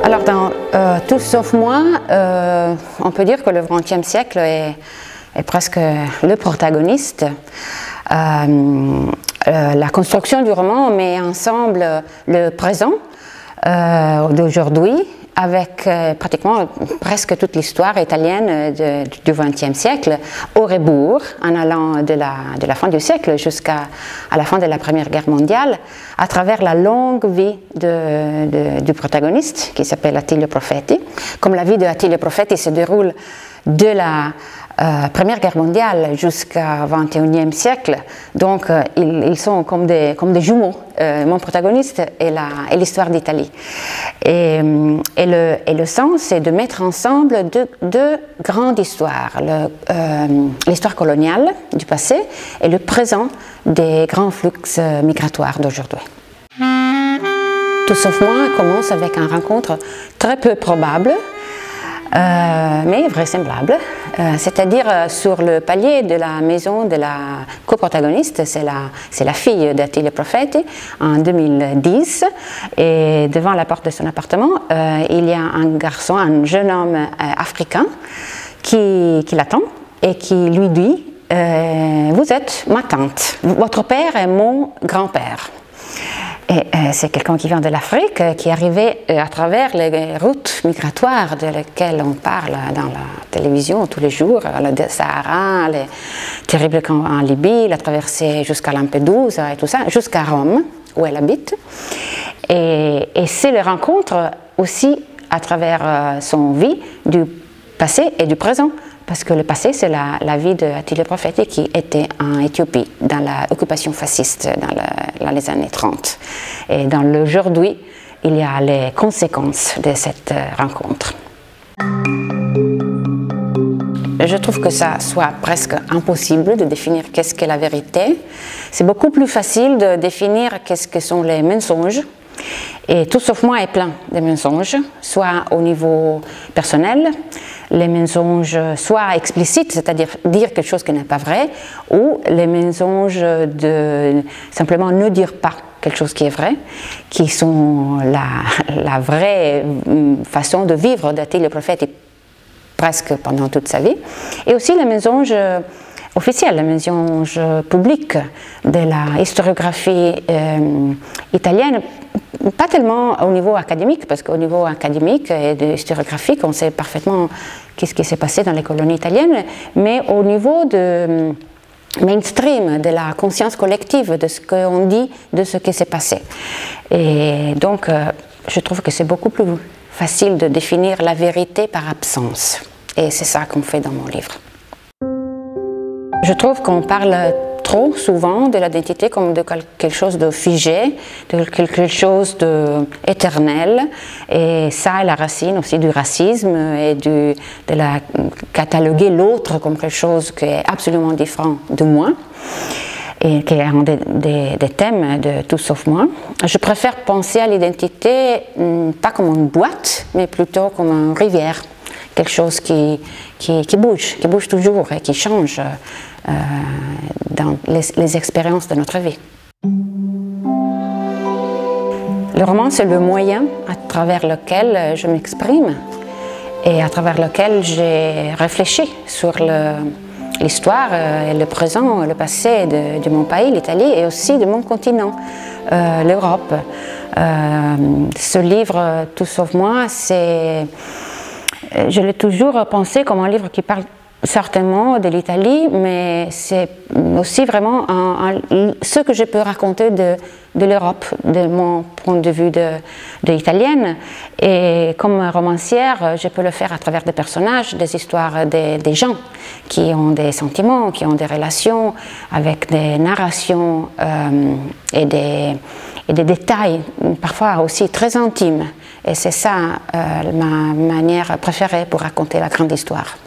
Alors dans Tout sauf moi, on peut dire que le XXe siècle est presque le protagoniste. La construction du roman met ensemble le présent d'aujourd'hui avec pratiquement presque toute l'histoire italienne du XXe siècle au rebours, en allant de la fin du siècle jusqu'à la fin de la Première Guerre mondiale, à travers la longue vie du protagoniste qui s'appelle Attilio Profeti. Comme la vie de Attilio Profeti se déroule de la Première Guerre mondiale jusqu'au XXIe siècle, donc ils sont comme des jumeaux, mon protagoniste et l'histoire d'Italie. Et le sens, c'est de mettre ensemble deux grandes histoires, l'histoire coloniale du passé et le présent des grands flux migratoires d'aujourd'hui. Tout sauf moi commence avec une rencontre très peu probable, mais vraisemblable, c'est-à-dire sur le palier de la maison de la coprotagoniste, c'est la fille d'Attilio Profeti, en 2010, et devant la porte de son appartement, il y a un garçon, un jeune homme africain qui l'attend et qui lui dit « Vous êtes ma tante, votre père est mon grand-père ». Et c'est quelqu'un qui vient de l'Afrique, qui est arrivé à travers les routes migratoires de lesquelles on parle dans la télévision tous les jours, le Sahara, les terribles camps en Libye, la traversée jusqu'à Lampedusa et tout ça, jusqu'à Rome, où elle habite. Et c'est la rencontre aussi à travers son vie du passé et du présent. Parce que le passé, c'est la vie d'Attilio Profeti qui était en Éthiopie, dans l'occupation fasciste dans les années 30. Et dans l'aujourd'hui, il y a les conséquences de cette rencontre. Je trouve que ça soit presque impossible de définir qu'est-ce qu'est la vérité. C'est beaucoup plus facile de définir qu'est-ce que sont les mensonges. Et Tout sauf moi est plein de mensonges, soit au niveau personnel, les mensonges soit explicites, c'est-à-dire dire quelque chose qui n'est pas vrai, ou les mensonges de simplement ne dire pas quelque chose qui est vrai, qui sont la vraie façon de vivre d'Attilio Profeti presque pendant toute sa vie, et aussi les mensonges officiels, les mensonges publics de la historiographie italienne, pas tellement au niveau académique, parce qu'au niveau académique et de historiographique, on sait parfaitement qu'est-ce qui s'est passé dans les colonies italiennes, mais au niveau de mainstream, de la conscience collective, de ce qu'on dit, de ce qui s'est passé. Et donc, je trouve que c'est beaucoup plus facile de définir la vérité par absence. Et c'est ça qu'on fait dans mon livre. Je trouve qu'on parle trop souvent de l'identité comme de quelque chose de figé, de quelque chose d'éternel, et ça est la racine aussi du racisme et de la cataloguer l'autre comme quelque chose qui est absolument différent de moi, et qui est un des thèmes de Tout sauf moi. Je préfère penser à l'identité pas comme une boîte, mais plutôt comme une rivière, quelque chose qui bouge toujours et qui change dans les expériences de notre vie. Le roman, c'est le moyen à travers lequel je m'exprime et à travers lequel j'ai réfléchi sur l'histoire et le présent, le passé de mon pays, l'Italie, et aussi de mon continent, l'Europe. Ce livre, Tout sauf moi, je l'ai toujours pensé comme un livre qui parle certainement de l'Italie, mais c'est aussi vraiment ce que je peux raconter de l'Europe, de mon point de vue d'italienne. Et comme romancière, je peux le faire à travers des personnages, des histoires des gens qui ont des sentiments, qui ont des relations, avec des narrations et des détails, parfois aussi très intimes. Et c'est ça ma manière préférée pour raconter la grande histoire.